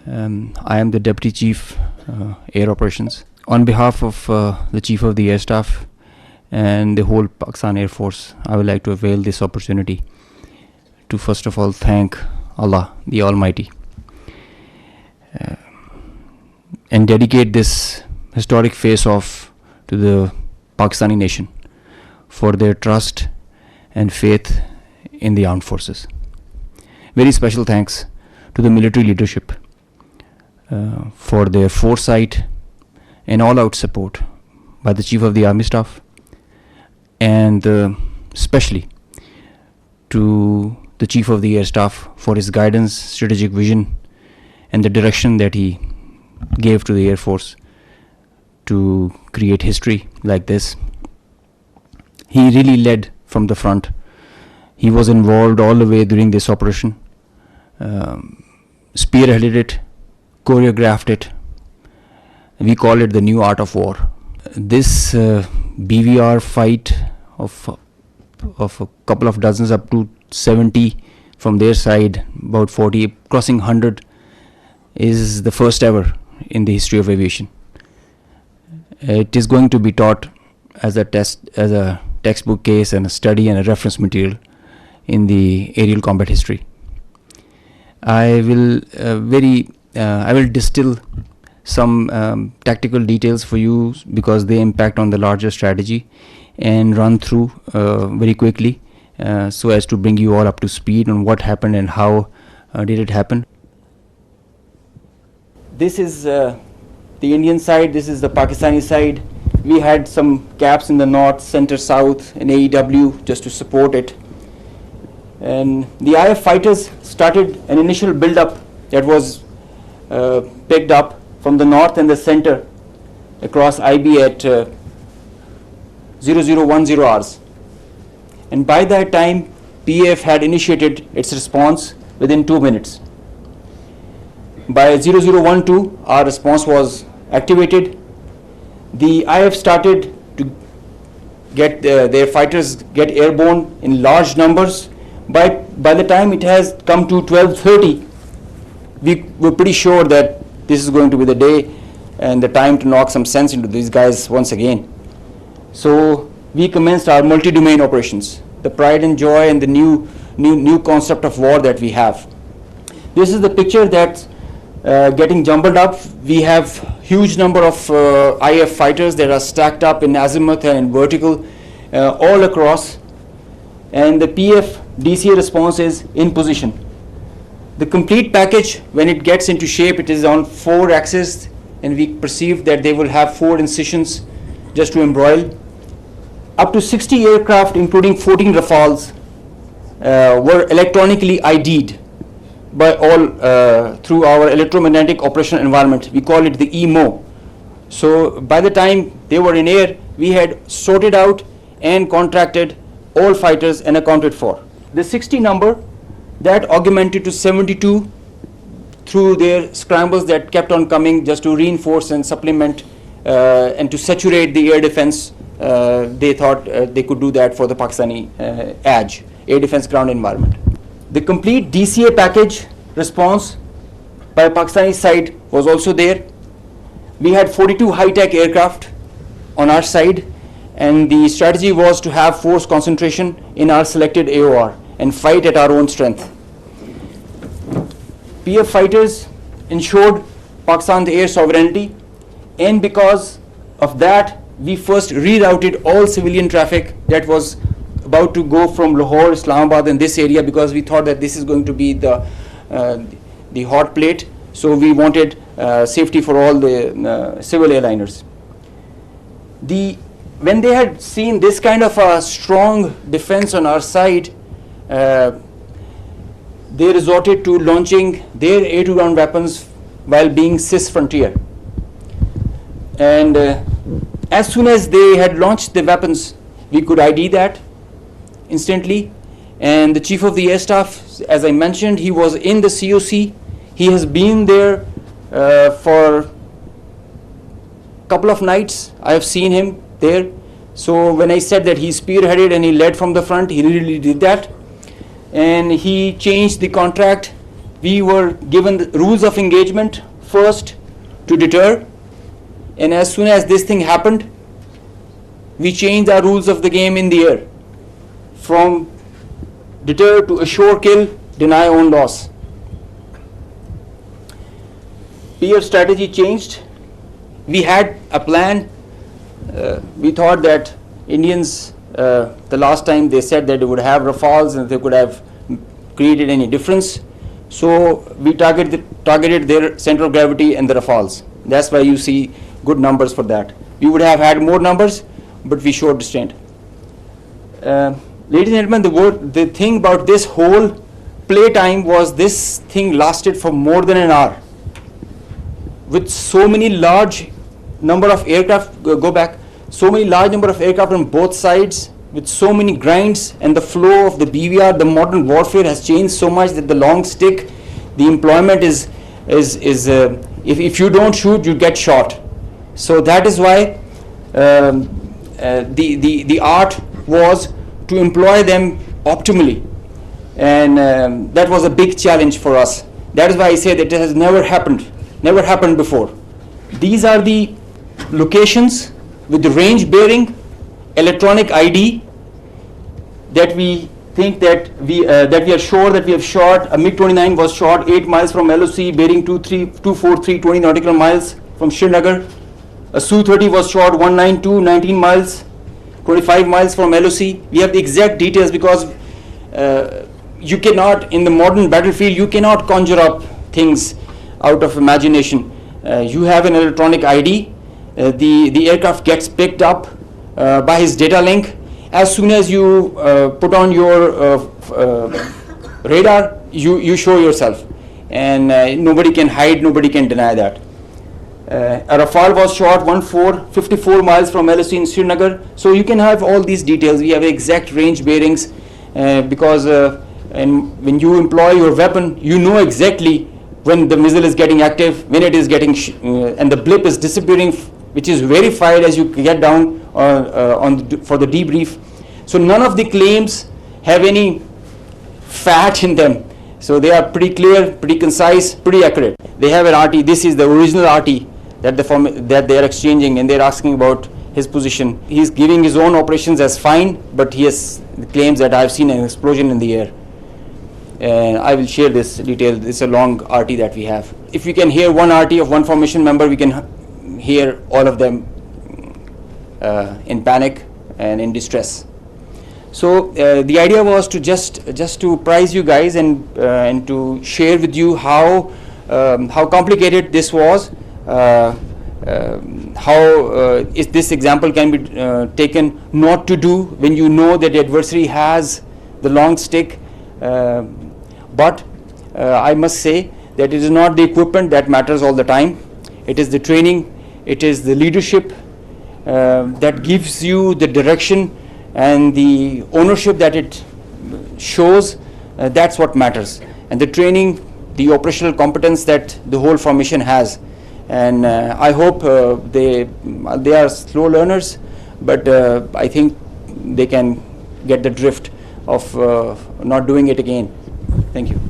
I am the Deputy Chief Air Operations. On behalf of the Chief of the Air Staff and the whole Pakistan Air Force, I would like to avail this opportunity to first of all thank Allah, the Almighty, and dedicate this historic face-off to the Pakistani nation for their trust and faith in the armed forces. Very special thanks to the military leadership for their foresight and all-out support by the Chief of the Army Staff, and especially to the Chief of the Air Staff for his guidance, strategic vision, and the direction that he gave to the Air Force to create history like this. He really led from the front. He was involved all the way during this operation, spearheaded it, choreographed it. We call it the new art of war. This BVR fight of a couple of dozens up to 70 from their side, about 40, crossing 100, is the first ever in the history of aviation. It is going to be taught as a textbook case and a study and a reference material in the aerial combat history. I will distill some tactical details for you because they impact on the larger strategy, and run through very quickly so as to bring you all up to speed on what happened and how did it happen. This is the Indian side, this is the Pakistani side. We had some gaps in the north, center, south, and AEW just to support it. And the IF fighters started an initial build-up that was picked up from the north and the center across IB at 0010 hours. And by that time, PAF had initiated its response within 2 minutes. By 0012, our response was activated. The IF started to get their fighters get airborne in large numbers. By the time it has come to 12:30, we were pretty sure that this is going to be the day and the time to knock some sense into these guys once again. So we commenced our multi-domain operations, the pride and joy and the new concept of war that we have. This is the picture that's getting jumbled up. We have huge number of IF fighters that are stacked up in azimuth and in vertical all across, and the PF DCA response is in position. The complete package, when it gets into shape, it is on 4 axes, and we perceive that they will have 4 incisions just to embroil. Up to 60 aircraft, including 14 Rafales, were electronically ID'd by all through our electromagnetic operational environment. We call it the EMO. So by the time they were in air, we had sorted out and contracted all fighters and accounted for. The 60 number, that augmented to 72 through their scrambles that kept on coming just to reinforce and supplement and to saturate the air defense. They thought they could do that for the Pakistani ADGE, air defense ground environment. The complete DCA package response by Pakistani side was also there. We had 42 high-tech aircraft on our side, and the strategy was to have force concentration in our selected AOR and fight at our own strength. PF fighters ensured Pakistan's air sovereignty, and because of that, we first rerouted all civilian traffic that was about to go from Lahore, Islamabad, and this area, because we thought that this is going to be the hot plate. So we wanted safety for all the civil airliners. When they had seen this kind of a strong defense on our side, they resorted to launching their air-to-ground weapons while being cis frontier. And as soon as they had launched the weapons, we could ID that instantly. And the Chief of the Air Staff, as I mentioned, he was in the COC. He has been there for a couple of nights. I have seen him there. So when I said that he spearheaded and he led from the front, he really did that. And he changed the contract we were given the rules of engagement first to deter, and as soon as this thing happened, we changed our rules of the game in the air from deter to assure kill, deny own loss. PF strategy changed. We had a plan. We thought that Indians, the last time they said that they would have Rafales and they could have created any difference. So we targeted their center of gravity and the Rafales. That's why you see good numbers for that. We would have had more numbers, but we showed restraint. Ladies and gentlemen, the thing about this whole play time was this thing lasted for more than an hour. With so many large number of aircraft, so many large number of aircraft on both sides, with so many grinds, and the flow of the BVR, the modern warfare has changed so much that the long stick, the employment is if you don't shoot, you get shot. So that is why the art was to employ them optimally, and that was a big challenge for us. That is why I say that it has never happened before. These are the locations with the range bearing, electronic ID that we think that we are sure that we have shot. A MiG-29 was shot 8 miles from LOC, bearing 243, 20 nautical miles from Srinagar. A Su-30 was shot 192, 19 miles, 25 miles from LOC. We have the exact details because you cannot, in the modern battlefield, you cannot conjure up things out of imagination. You have an electronic ID. The aircraft gets picked up by his data link. As soon as you put on your radar, you show yourself, and nobody can hide, nobody can deny that. A Rafale was shot 54 miles from LOC in Srinagar. So you can have all these details. We have exact range bearings because and when you employ your weapon, you know exactly when the missile is getting active, when it is getting and the blip is disappearing, which is verified as you get down for the debrief. So none of the claims have any fat in them. So they are pretty clear, pretty concise, pretty accurate. They have an RT. This is the original RT that they are exchanging, and they're asking about his position. He's giving his own operations as fine, but he has claims that I've seen an explosion in the air. And I will share this detail. It's a long RT that we have. If we can hear one RT of one formation member, we can hear all of them in panic and in distress. So the idea was to just to prize you guys and to share with you how complicated this was, how this example can be taken not to do when you know that the adversary has the long stick. But I must say that it is not the equipment that matters all the time. It is the training, it is the leadership that gives you the direction and the ownership that it shows. That's what matters. And the training, the operational competence that the whole formation has. And I hope they are slow learners, but I think they can get the drift of not doing it again. Thank you.